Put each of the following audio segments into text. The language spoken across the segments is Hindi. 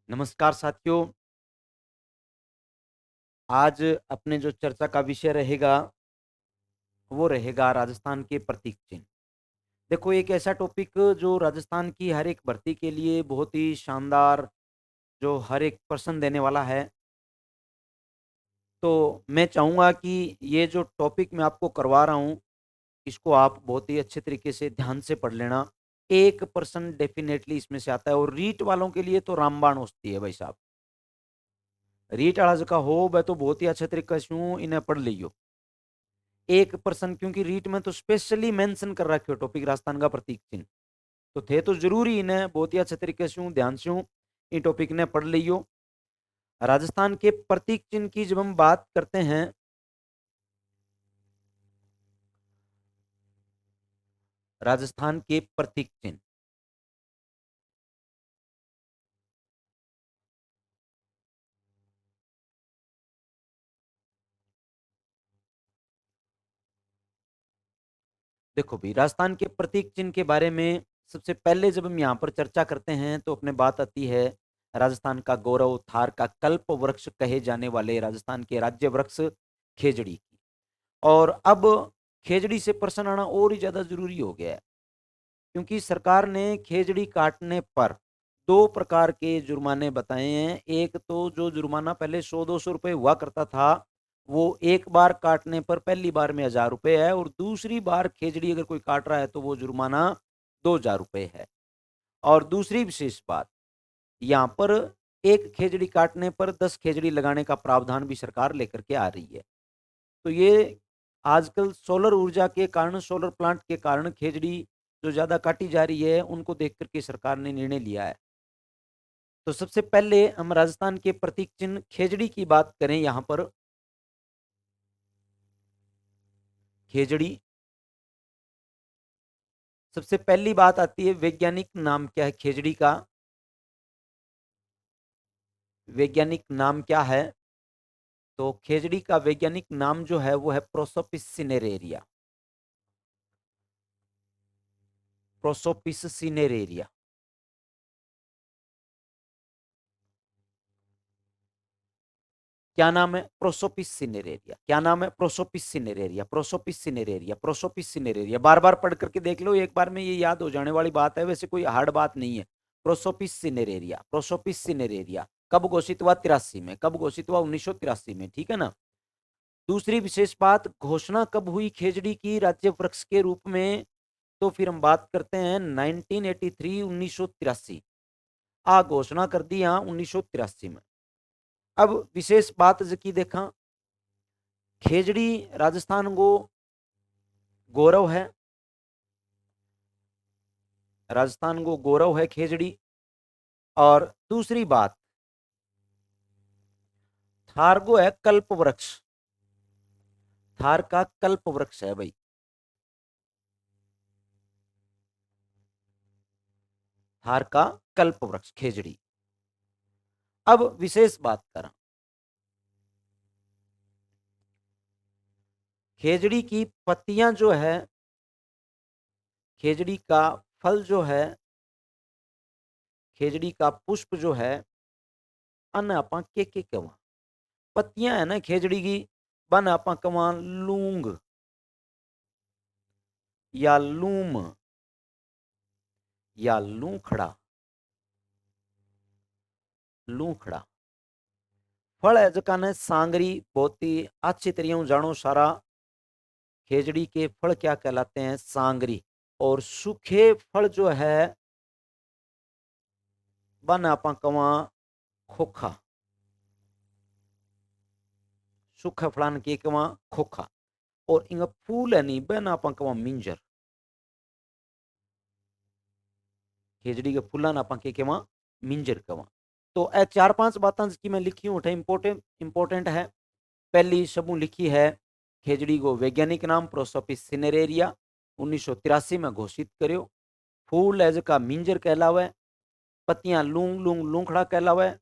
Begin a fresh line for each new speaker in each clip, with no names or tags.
नमस्कार साथियों, आज अपने जो चर्चा का विषय रहेगा, वो रहेगा राजस्थान के प्रतीक चिन्ह। देखो एक ऐसा टॉपिक जो राजस्थान की हर एक भर्ती के लिए बहुत ही शानदार, जो हर एक प्रश्न देने वाला है। तो मैं चाहूँगा कि ये जो टॉपिक मैं आपको करवा रहा हूँ, इसको आप बहुत ही अच्छे तरीके से ध्यान से पढ़ लेना। 1% डेफ़िनेटली इसमें से आता है और रीट वालों के लिए तो रामबाण होती है भाई साहब। रीट वाला जका हो, वह तो बहुत ही अच्छे तरीके से यूँ इन्हें पढ़ लियो। 1% क्योंकि रीट में तो स्पेशली मेंशन कर रखे हो टॉपिक राजस्थान का प्रतीक चिन्ह। तो थे तो ज़रूरी इन्हें बहुत ही अच्छे तरीके से ध्यान से इन टॉपिक ने पढ़ लियो। राजस्थान के प्रतीक चिन्ह की जब हम बात करते हैं, राजस्थान के प्रतीक चिन्ह, देखो भाई राजस्थान के प्रतीक चिन्ह के बारे में सबसे पहले जब हम यहाँ पर चर्चा करते हैं तो अपने बात आती है राजस्थान का गौरव, थार का कल्प वृक्ष कहे जाने वाले राजस्थान के राज्य वृक्ष खेजड़ी की। और अब खेजड़ी से प्रश्न आना और ही ज्यादा जरूरी हो गया है, क्योंकि सरकार ने खेजड़ी काटने पर 2 प्रकार के जुर्माने बताए हैं। एक तो जो जुर्माना पहले 100-200 रुपए हुआ करता था, वो एक बार काटने पर पहली बार में 1000 रुपए है और दूसरी बार खेजड़ी अगर कोई काट रहा है तो वो जुर्माना 2000 रुपए है। और दूसरी विशेष बात, यहाँ पर एक खेजड़ी काटने पर 10 खेजड़ी लगाने का प्रावधान भी सरकार लेकर के आ रही है। तो ये आजकल सोलर ऊर्जा के कारण, सोलर प्लांट के कारण खेजड़ी जो ज़्यादा काटी जा रही है, उनको देख कर के सरकार ने निर्णय लिया है। तो सबसे पहले हम राजस्थान के प्रतीक चिन्ह खेजड़ी की बात करें यहाँ पर। खेजड़ी, सबसे पहली बात आती है वैज्ञानिक नाम क्या है खेजड़ी का? वैज्ञानिक नाम क्या है? तो खेजड़ी का वैज्ञानिक नाम जो है वो है प्रोसोपिस सिनेरेरिया। Prosopis cineraria. क्या नाम है? Prosopis cineraria. क्या नाम है? Prosopis cineraria, Prosopis cineraria, Prosopis cineraria. बार बार पढ़ करके देख लो, एक बार में ये याद हो जाने वाली बात है, वैसे कोई हार्ड बात नहीं है। Prosopis cineraria, Prosopis cineraria. कब घोषित हुआ? 83 में। कब घोषित हुआ? 1983 में। ठीक है ना। दूसरी विशेष बात, घोषणा कब हुई खेजड़ी की राज्य वृक्ष के रूप में? तो फिर हम बात करते हैं 1983, 1983। घोषणा कर दी यहाँ 1983 में। अब विशेष बात की देखा, खेजड़ी राजस्थान को गौरव है। राजस्थान को गौरव है खेजड़ी। और दूसरी बात, थार को है कल्प वृक्ष। थार का कल्प वृक्ष है भाई। थार का कल्प वृक्ष खेजड़ी। अब विशेष बात करें, खेजड़ी की पत्तियां जो है, खेजड़ी का फल जो है, खेजड़ी का पुष्प जो है, अन आपा के कवा। पत्तियां है ना खेजड़ी की, बन आपा कवा लूंग या लूम या लूखड़ा। लूखड़ा फल है जका ने सांगरी, बहुत ही अच्छी तरह जानो सारा। खेजड़ी के फल क्या कहलाते हैं? सांगरी। और सूखे फल जो है, बन आपा कवा खोखा। सूखे फलान के कवा खोखा। और इंगा फूल है नहीं, बन आपा कवा मिंजर। खेजड़ी के फूलन आपा के कवा मिंजर कवा। तो ए 4-5 बातें जिसकी मैं लिखी हूँ इंपोर्टेंट इंपोर्टेंट है। पहली सबू लिखी है, खेजड़ी को वैज्ञानिक नाम प्रोसोपिस सिनेरेरिया 1983 में घोषित करो। फूल एज का मिंजर कहलावे। पत्तियां लूंग लूंग लूंखड़ा कहलावे।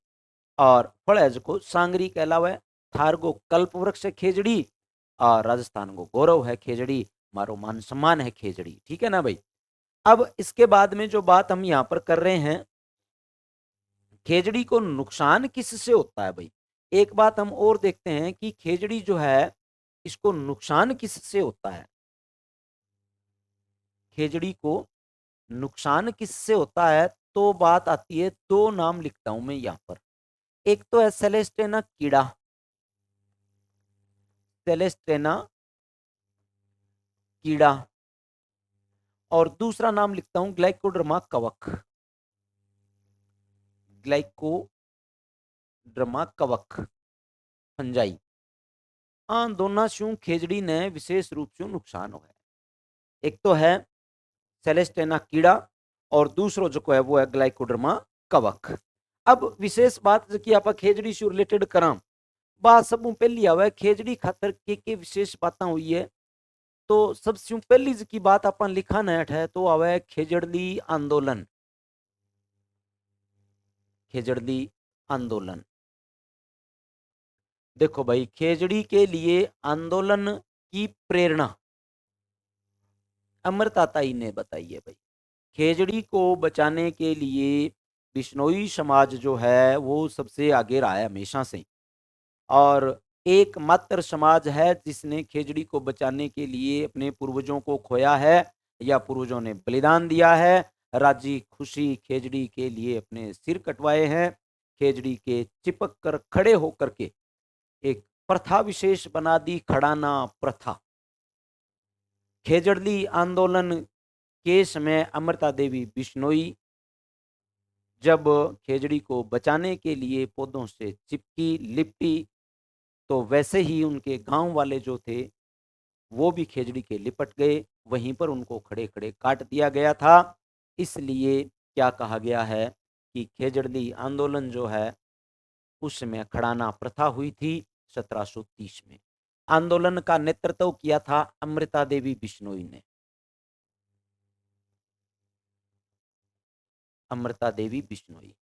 और फल एज को सांगरी कहलावे। थार को कल्प वृक्ष है खेजड़ी। और राजस्थान को गौरव है खेजड़ी। मारो मान सम्मान है खेजड़ी। ठीक है ना भाई। अब इसके बाद में जो बात हम यहाँ पर कर रहे हैं, खेजड़ी को नुकसान किससे होता है भाई? एक बात हम और देखते हैं कि खेजड़ी जो है, इसको नुकसान किससे होता है? खेजड़ी को नुकसान किससे होता है? तो बात आती है, 2 नाम लिखता हूँ मैं यहाँ पर। एक तो है सेलेस्टेना कीड़ा, सेलेस्टेना कीड़ा, और दूसरा नाम लिखता हूँ ग्लाइकोडर्मा कवक, ग्लाइकोडर्मा कवक, फंजाई। हाँ, दोनों स्यों खेजड़ी ने विशेष रूप से नुकसान हो है। एक तो है सेलेस्टेना कीड़ा और दूसरो जो है वो है ग्लाइकोडर्मा कवक। अब विशेष बात की आप खेजड़ी से रिलेटेड करा, बात सब पहली आवे खेजड़ी खातर के विशेष बातें हुई है। तो सबसे पहली की बात आप लिखा नेट है तो आवे खेजड़ली आंदोलन, खेजड़ली आंदोलन। देखो भाई, खेजड़ी के लिए आंदोलन की प्रेरणा अमृताताई ने बताई है भाई। खेजड़ी को बचाने के लिए बिश्नोई समाज जो है वो सबसे आगे रहा है हमेशा से, और एकमात्र समाज है जिसने खेजड़ी को बचाने के लिए अपने पूर्वजों को खोया है या पूर्वजों ने बलिदान दिया है। राजी खुशी खेजड़ी के लिए अपने सिर कटवाए हैं, खेजड़ी के चिपक कर खड़े होकर के एक प्रथा विशेष बना दी, खड़ाना प्रथा। खेजड़ली आंदोलन के समय अमृता देवी बिश्नोई जब खेजड़ी को बचाने के लिए पौधों से चिपकी लिपटी, तो वैसे ही उनके गांव वाले जो थे वो भी खेजड़ी के लिपट गए, वहीं पर उनको खड़े खड़े काट दिया गया था। इसलिए क्या कहा गया है कि खेजड़ली आंदोलन जो है उस समय खड़ाना प्रथा हुई थी 1730 में। आंदोलन का नेतृत्व किया था अमृता देवी बिश्नोई ने, अमृता देवी बिश्नोई।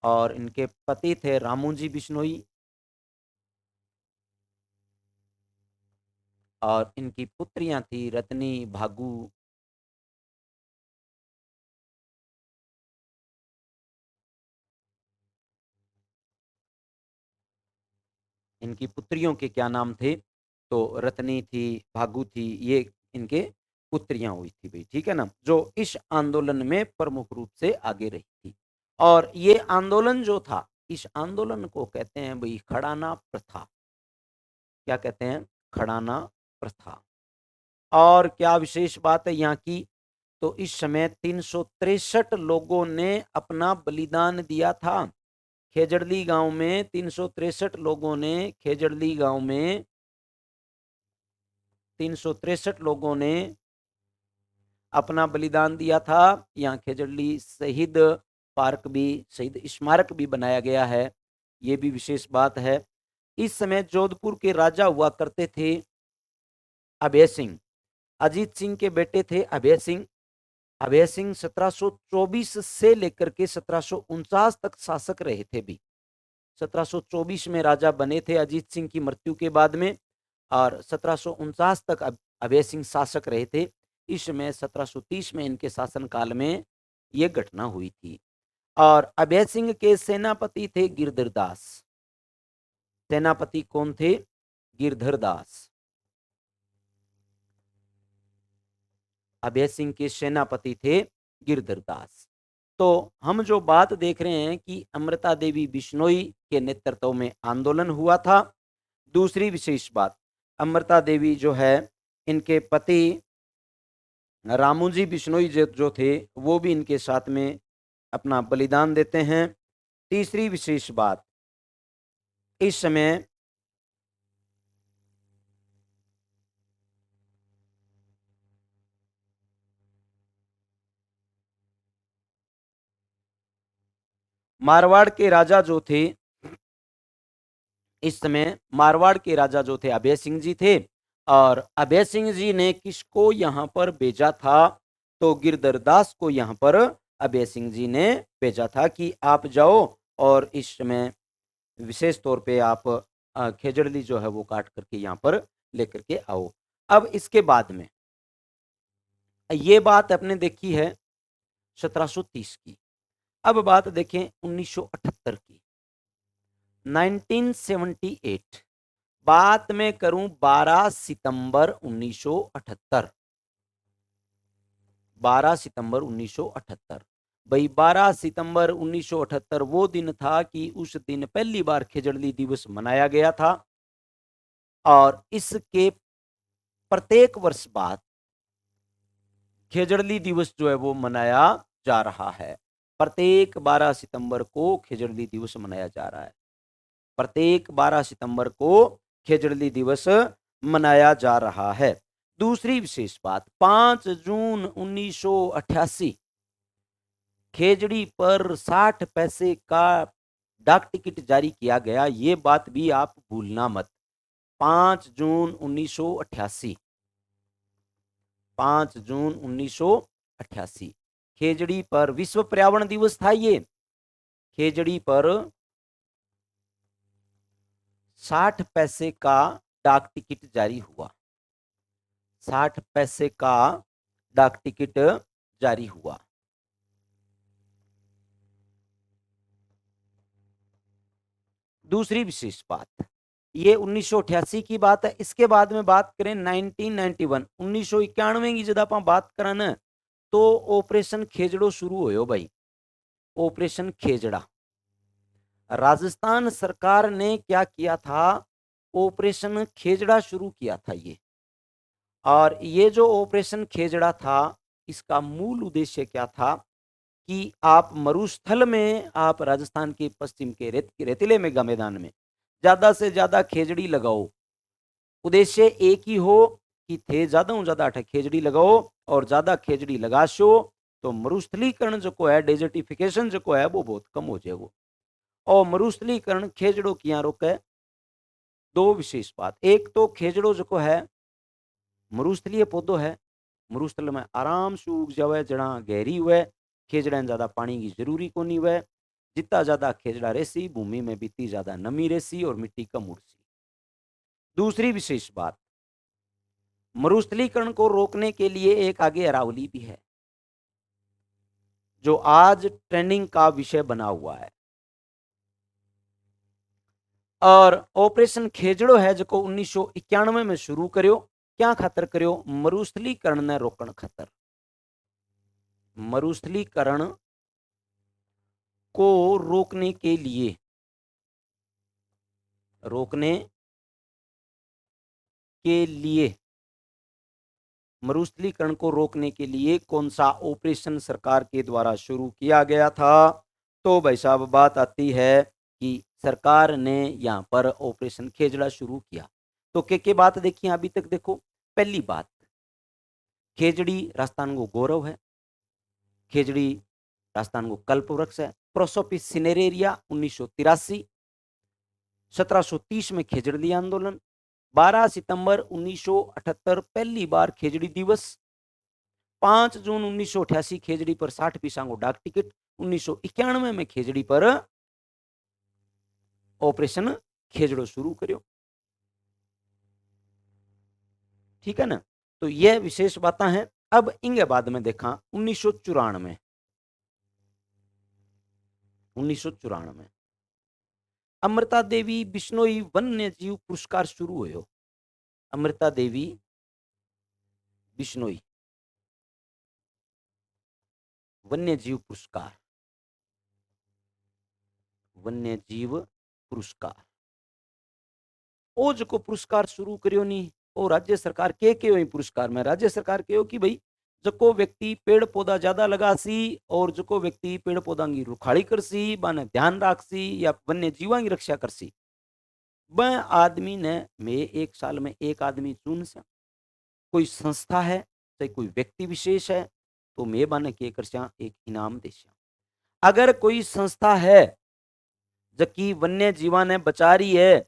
और इनके पति थे रामूजी बिश्नोई, और इनकी पुत्रियां थी रत्नी, भागू। इनकी पुत्रियों के क्या नाम थे? तो रत्नी थी, भागू थी, ये इनके पुत्रियां हुई थी भाई, ठीक है ना, जो इस आंदोलन में प्रमुख रूप से आगे रही थी। और ये आंदोलन जो था, इस आंदोलन को कहते हैं भाई खड़ाना प्रथा। क्या कहते हैं? खड़ाना प्रथा। और क्या विशेष बात है यहाँ की? तो इस समय 363 लोगों ने अपना बलिदान दिया था। खेजड़ली गांव में 363 लोगों ने, खेजड़ली गांव में 363 लोगों ने अपना बलिदान दिया था। यहाँ खेजड़ली शहीद पार्क भी, शहीद स्मारक भी बनाया गया है, ये भी विशेष बात है। इस समय जोधपुर के राजा हुआ करते थे अभय सिंह, अजीत सिंह के बेटे थे अभय सिंह। अभय सिंह 1724 से लेकर के 1749 तक शासक रहे थे भी। 1724 में राजा बने थे अजीत सिंह की मृत्यु के बाद में, और 1749 तक अभय सिंह शासक रहे थे। इस समय 1730 में इनके शासनकाल में यह घटना हुई थी। और अभय सिंह के सेनापति थे गिरधर दास। सेनापति कौन थे? गिरधर दास। अभय सिंह के सेनापति थे गिरधर दास। तो हम जो बात देख रहे हैं कि अमृता देवी बिश्नोई के नेतृत्व में आंदोलन हुआ था। दूसरी विशेष बात, अमृता देवी जो है, इनके पति रामूजी बिश्नोई जो थे वो भी इनके साथ में अपना बलिदान देते हैं। तीसरी विशेष बात, इस समय मारवाड़ के राजा जो थे, इस समय मारवाड़ के राजा जो थे अभय सिंह जी थे, और अभय सिंह जी ने किसको यहां पर भेजा था? तो गिरधर दास को यहां पर अभय सिंह जी ने भेजा था कि आप जाओ और इस समय विशेष तौर पे आप खेजड़ली जो है वो काट करके यहाँ पर लेकर के आओ। अब इसके बाद में ये बात आपने देखी है 1730 की। अब बात देखें 1978 की, 1978। बात मैं करूं 12 सितंबर 1978, 12 सितंबर 1978। भाई 12 सितंबर 1978 वो दिन था कि उस दिन पहली बार खेजड़ली दिवस मनाया गया था और इसके प्रत्येक वर्ष बाद खेजड़ली दिवस जो है वो मनाया जा रहा है। प्रत्येक 12 सितंबर को खेजड़ली दिवस मनाया जा रहा है। प्रत्येक 12 सितंबर को खेजड़ली दिवस मनाया जा रहा है। दूसरी विशेष बात, 5 जून 1988 खेजड़ी पर 60 पैसे का डाक टिकट जारी किया गया। ये बात भी आप भूलना मत। 5 जून 1988, 5 जून 1988 खेजड़ी पर विश्व पर्यावरण दिवस था। ये खेजड़ी पर 60 पैसे का डाक टिकट जारी हुआ, 60 पैसे का डाक टिकट जारी हुआ। दूसरी विशेष बात, ये 1988 की बात है। इसके बाद में बात करें 1991, 1991 की जब आप बात करें ना, तो ऑपरेशन खेजड़ो शुरू हो भाई। ऑपरेशन खेजड़ा, राजस्थान सरकार ने क्या किया था, ऑपरेशन खेजड़ा शुरू किया था ये। और ये जो ऑपरेशन खेजड़ा था, इसका मूल उद्देश्य क्या था कि आप मरुस्थल में, आप राजस्थान के पश्चिम के रेतीले मेगा मैदान में ज्यादा से ज्यादा खेजड़ी लगाओ। उद्देश्य एक ही हो कि थे ज्यादा ज्यादा खेजड़ी लगाओ, और ज्यादा खेजड़ी लगाशो तो मरुस्थलीकरण जो है, डेजर्टिफिकेशन जो है वो बहुत कम हो जाएगा। और मरुस्थलीकरण खेजड़ों की यहाँ रोके दो विशेष बात। एक तो खेजड़ो जो है मरुस्थलीय पौधो है, मरुस्थल में आराम से उग जावे, जड़ा गहरी हुए, खेजड़ा में ज्यादा पानी की जरूरी को नहीं हुए। जितना ज्यादा खेजड़ा रेसी भूमि में बीती ज्यादा नमी रेसी और मिट्टी कम उड़सी। दूसरी विशेष बात, मरुस्थलीकरण को रोकने के लिए एक आगे अरावली भी है, जो आज ट्रेंडिंग का विषय बना हुआ है। और ऑपरेशन खेजड़ो है जो 1991 में शुरू करो। क्या खातर करो? मरुस्थलीकरण ने रोकण खातर। मरुस्थलीकरण को रोकने के लिए, रोकने के लिए, मरुस्थलीकरण को रोकने के लिए कौन सा ऑपरेशन सरकार के द्वारा शुरू किया गया था? तो भाई साहब बात आती है कि सरकार ने यहां पर ऑपरेशन खेजड़ा शुरू किया। तो के बात देखिए अभी तक। देखो, पहली बात, खेजड़ी राजस्थान को गौरव है, खेजड़ी राजस्थान को कल्प वृक्ष है। प्रोसोपिस सिनेरेरिया 1983, 1730 में खेजड़ी आंदोलन, 12 सितंबर 1978 पहली बार खेजड़ी दिवस, 5 जून 1988 खेजड़ी पर 60 पैसा को डाक टिकट, 1991 में खेजड़ी पर ऑपरेशन खेजड़ो शुरू करो। ठीक है ना? तो यह विशेष बातें हैं। अब इंगे बाद में देखा 1994, 1994 अमृता देवी बिश्नोई वन्य जीव पुरस्कार शुरू हुए। अमृता देवी बिश्नोई वन्य जीव पुरस्कार, वन्य जीव पुरस्कार ओ जो पुरस्कार शुरू करियो नी, ओ राज्य सरकार के पुरस्कार में राज्य सरकार के कि भाई जो व्यक्ति पेड़ पौधा ज्यादा लगासी और जो व्यक्ति पेड़ पौधा की रुखाड़ी करसी, बाने ध्यान राखसी या वन्य जीवा की रक्षा करसी, वह आदमी ने में एक साल में एक आदमी चुन से। कोई संस्था है चाहे कोई व्यक्ति विशेष है, तो मैं बाने के कर एक इनाम दे। अगर कोई संस्था है जबकि वन्य जीवा ने बचा रही है,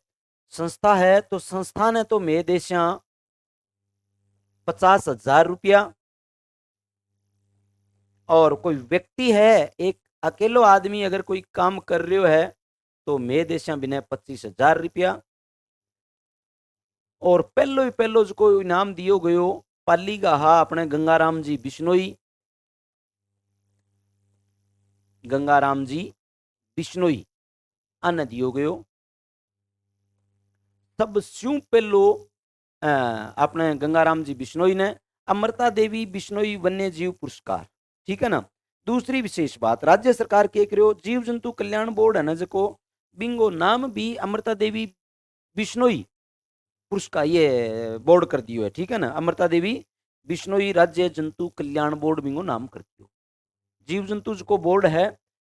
संस्था है तो संस्था ने तो मैं देशा 50,000 रुपया, और कोई व्यक्ति है एक अकेलो आदमी अगर कोई काम कर रहे हो है तो मैं देशा बिना 25,000 रुपया। और पहलो ही पहलो जो इनाम दियो गयो पाली गाहा अपने गंगाराम जी बिश्नोई, गंगाराम जी बिश्नोई अन दियो गयो। सब स्यू पेलो अपने गंगाराम जी बिश्नोई ने अमृता देवी बिश्नोई वन्य जीव पुरस्कार, ठीक है ना। दूसरी विशेष बात, राज्य सरकार के करो जीव जंतु कल्याण बोर्ड है ना जको बिंगो नाम भी अमृता देवी बिश्नोई पुरस्कार ये बोर्ड कर दियो है, ठीक है ना। अमृता देवी बिश्नोई राज्य जंतु कल्याण बोर्ड बिंगो नाम कर दियो। जीव जंतु को बोर्ड है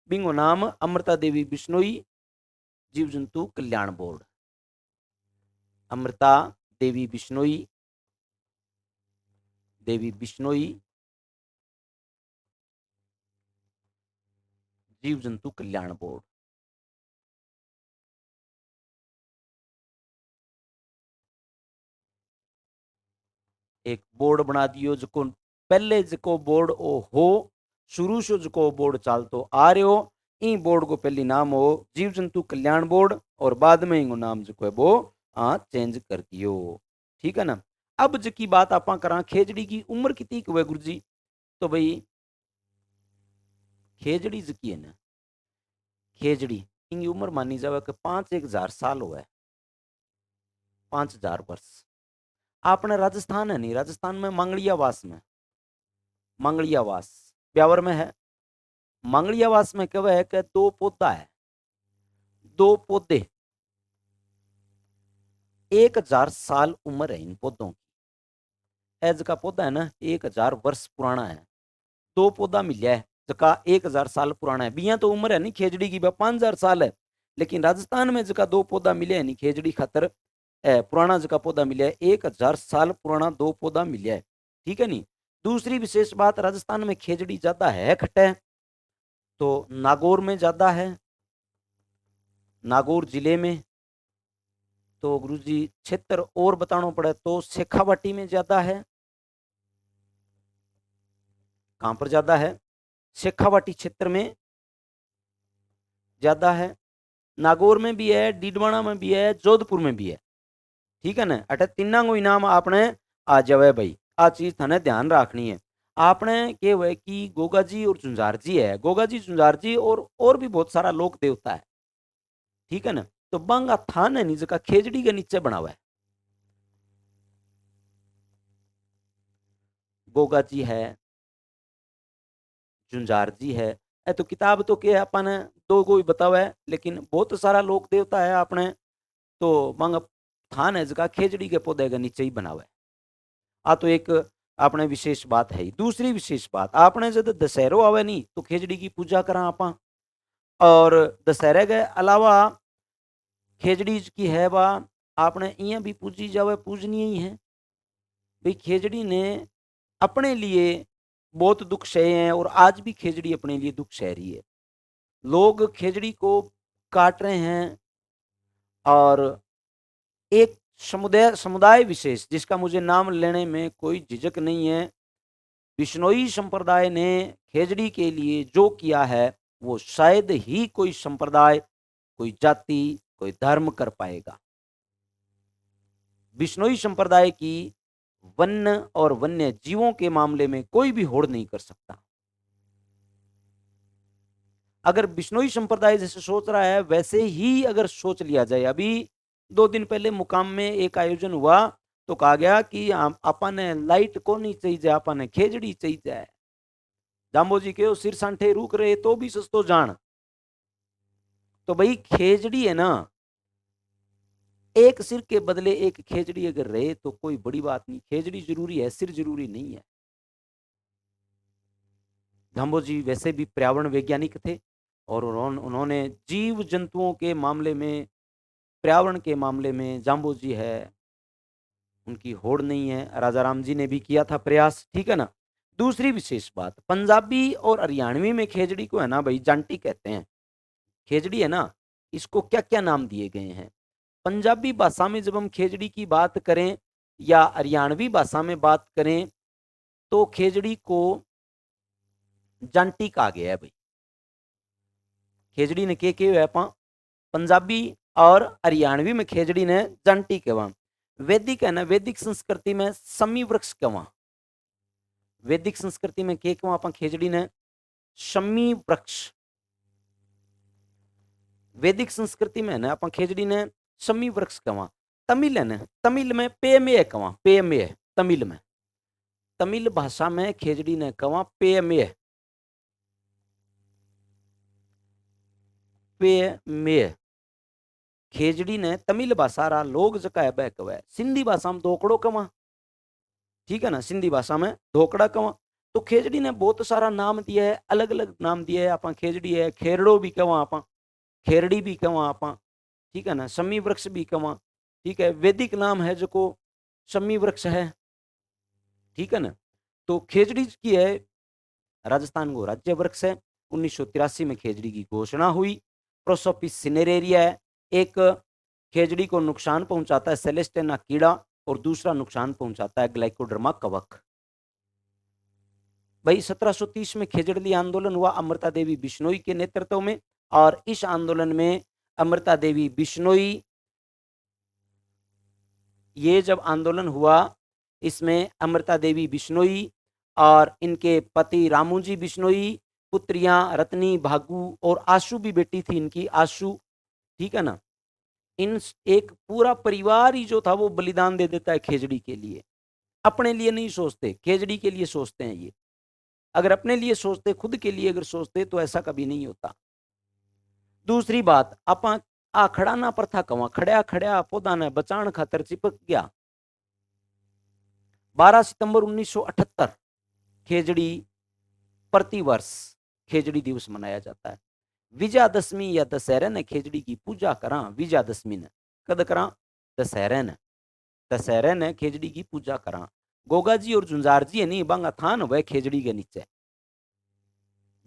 बिंगो नाम अमृता देवी बिश्नोई जीव जंतु कल्याण बोर्ड। अमृता देवी बिश्नोई, देवी बिश्नोई जीव जंतु कल्याण बोर्ड। एक बोर्ड बना दियो जको पहले जको बोर्ड ओ हो शुरू से जको बोर्ड चालतो आ रहे हो, ई बोर्ड को पहली नाम हो जीव जंतु कल्याण बोर्ड और बाद में इनको नाम जको है वो चेंज कर दियो, ठीक है ना। अब जकी बात आप करा खेजड़ी की उम्र कितनी हुए गुरुजी, तो भाई खेजड़ी जकी है ना, खेजड़ी इनकी उम्र मानी जावे कि 5,000 साल हुआ है, 5,000 वर्ष। आपने राजस्थान है नहीं, राजस्थान में मांगड़ियावास में, मांगड़ियावास ब्यावर में है। मांगड़ियावास में क्या है कि दो पौधा है, दो पौधे 1,000 साल उम्र है इन पौधों की। एज का पौधा है ना 1,000 वर्ष पुराना है, दो पौधा मिला है जका 1,000 साल पुराना है। बिया तो उम्र है नहीं खेजड़ी की 5,000 साल है, लेकिन राजस्थान में जका दो पौधा मिले है नहीं खेजड़ी खातर पुराना जका पौधा मिला है 1,000 साल पुराना दो पौधा मिला है, ठीक है नहीं। दूसरी विशेष बात, राजस्थान में खेजड़ी ज्यादा है खट्टे, तो नागौर में ज्यादा है, नागौर जिले में। तो गुरुजी क्षेत्र और बताना पड़े तो शेखावाटी में ज्यादा है, कहां पर ज्यादा है, शेखावाटी क्षेत्र में ज्यादा है, नागौर में भी है, डीडवाना में भी है, जोधपुर में भी है, ठीक है ना। अटे तीना को इनाम आपने आ जावे भाई, आ चीज थाने ध्यान रखनी है। आपने के हुए कि गोगा जी और चुंजार जी है, गोगा जी चुंजार जी और भी बहुत सारा लोक देवता है, ठीक है ना। तो बंगा थान है नी जका खेजड़ी के नीचे बना हुआ है, गोगा जी है, झुंझार जी है। ए तो किताब तो के अपन दो को ही बतावा है, लेकिन बहुत सारा लोक देवता है आपने, तो बंगा थान है जका खेजड़ी के पौधे के नीचे ही बना हुआ है। आ तो एक आपने विशेष बात है। दूसरी विशेष बात, आपने जब दशहरो आवे नहीं तो खेजड़ी की पूजा करा आपा, और दशहरे के अलावा खेजड़ी की है बा आपने इं भी पूजी जावे, पूजनीय ही है भाई। खेजड़ी ने अपने लिए बहुत दुख सहे हैं और आज भी खेजड़ी अपने लिए दुख सह रही है। लोग खेजड़ी को काट रहे हैं, और एक समुदाय समुदाय विशेष जिसका मुझे नाम लेने में कोई झिझक नहीं है, बिश्नोई संप्रदाय ने खेजड़ी के लिए जो किया है वो शायद ही कोई संप्रदाय, कोई जाति, कोई धर्म कर पाएगा। बिश्नोई संप्रदाय की वन्य और वन्य जीवों के मामले में कोई भी होड़ नहीं कर सकता। अगर बिश्नोई संप्रदाय जैसे सोच रहा है वैसे ही अगर सोच लिया जाए, अभी 2 दिन पहले मुकाम में एक आयोजन हुआ तो कहा गया कि अपन ने लाइट को नहीं चाहिए, अपन ने खेजड़ी चाहिए। जाम्बोजी के सिर सांठे रुक रहे तो भी सस्तो जान। तो भाई खेजड़ी है ना, एक सिर के बदले एक खेजड़ी अगर रहे तो कोई बड़ी बात नहीं, खेजड़ी जरूरी है, सिर जरूरी नहीं है। जाम्बोजी वैसे भी पर्यावरण वैज्ञानिक थे, और उन्होंने जीव जंतुओं के मामले में, पर्यावरण के मामले में जाम्बो जी है, उनकी होड़ नहीं है। राजा राम जी ने भी किया था प्रयास, ठीक है ना। दूसरी विशेष बात, पंजाबी और हरियाणवी में खेजड़ी को है ना भाई जांटी कहते हैं। खेजड़ी है ना, इसको क्या क्या नाम दिए गए हैं। पंजाबी भाषा में जब हम खेजड़ी की बात करें या हरियाणवी भाषा में बात करें तो खेजड़ी को जांटी कहा गया है भाई। खेजड़ी ने के हुआ पंजाबी और हरियाणवी में खेजड़ी ने जांटी कहवा। वैदिक है ना, वैदिक संस्कृति में समी वृक्ष कहवा, वैदिक संस्कृति में के कहवा आप खेजड़ी ने शमी वृक्ष, वैदिक संस्कृति में ना आप खेजड़ी ने शमी वृक्ष कहवा। तमिल है ना, तमिल में पेयमेय कहवा, पेयमेय तमिल में, तमिल भाषा में खेजड़ी ने कहवा पेयमेय, पेयमेय खेजड़ी ने तमिल भाषा रा लोग जका है कवे, सिंधी भाषा में धोकड़ो कवा, ठीक है ना, सिंधी भाषा में धोकड़ा कवा। तो खेजड़ी ने बहुत सारा नाम दिया है, अलग अलग नाम दिया है। आप खेजड़ी है, खेरड़ो भी कवा, आप खेरड़ी भी कवा, आप ठीक है ना, शमी वृक्ष भी कवा, ठीक है। वैदिक नाम है जो को शमी वृक्ष है, ठीक है ना। तो खेजड़ी की है राजस्थान को राज्य वृक्ष है। 1983 में खेजड़ी की घोषणा हुई। प्रोसोपिस सिनेरेरिया है, एक खेजड़ी को नुकसान पहुंचाता है सेलेस्टेना कीड़ा, और दूसरा नुकसान पहुंचाता है ग्लाइकोडर्मा कवक। भाई 1730 में खेजड़ली आंदोलन हुआ अमृता देवी बिश्नोई के नेतृत्व में, और इस आंदोलन में अमृता देवी बिश्नोई, ये जब आंदोलन हुआ इसमें अमृता देवी बिश्नोई और इनके पति रामूजी बिश्नोई, पुत्रियां रत्नी, भागू और आशु भी बेटी थी इनकी, आशु, ठीक है ना। इन एक पूरा परिवार ही जो था वो बलिदान दे देता है खेजड़ी के लिए। अपने लिए नहीं सोचते, खेजड़ी के लिए सोचते हैं ये। अगर अपने लिए सोचते, खुद के लिए अगर सोचते तो ऐसा कभी नहीं होता। दूसरी बात, आप खड़ा ना प्रथा कवा, खड़ा खड़ा पौधा ने बचाण खातर चिपक गया। 12 सितंबर 1978 खेजड़ी प्रतिवर्ष खेजड़ी दिवस मनाया जाता है। विजयादशमी या दशहरे ने खेजड़ी की पूजा करा, विजयादशमी ने कद करा, दशहरे ने, दशहरे ने खेजड़ी की पूजा करा। गोगा जी और झुंझार जी है नहीं बांगा थान वह खेजड़ी के नीचे,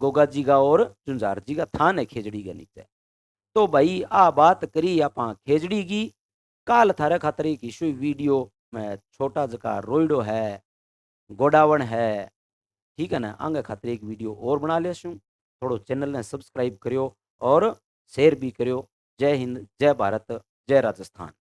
गोगा जी का और झुंझार जी का थान है खेजड़ी के नीचे। तो भाई आ बात करी आप खेजड़ी की, काल थारे खातर एक इशू वीडियो में छोटा जका रोइडो है, गोडावण है, ठीक है ना, आगे खातर एक वीडियो और बना लेशू। थोड़ो चैनल ने सब्सक्राइब करियो और शेयर भी करियो। जय हिंद, जय भारत, जय राजस्थान।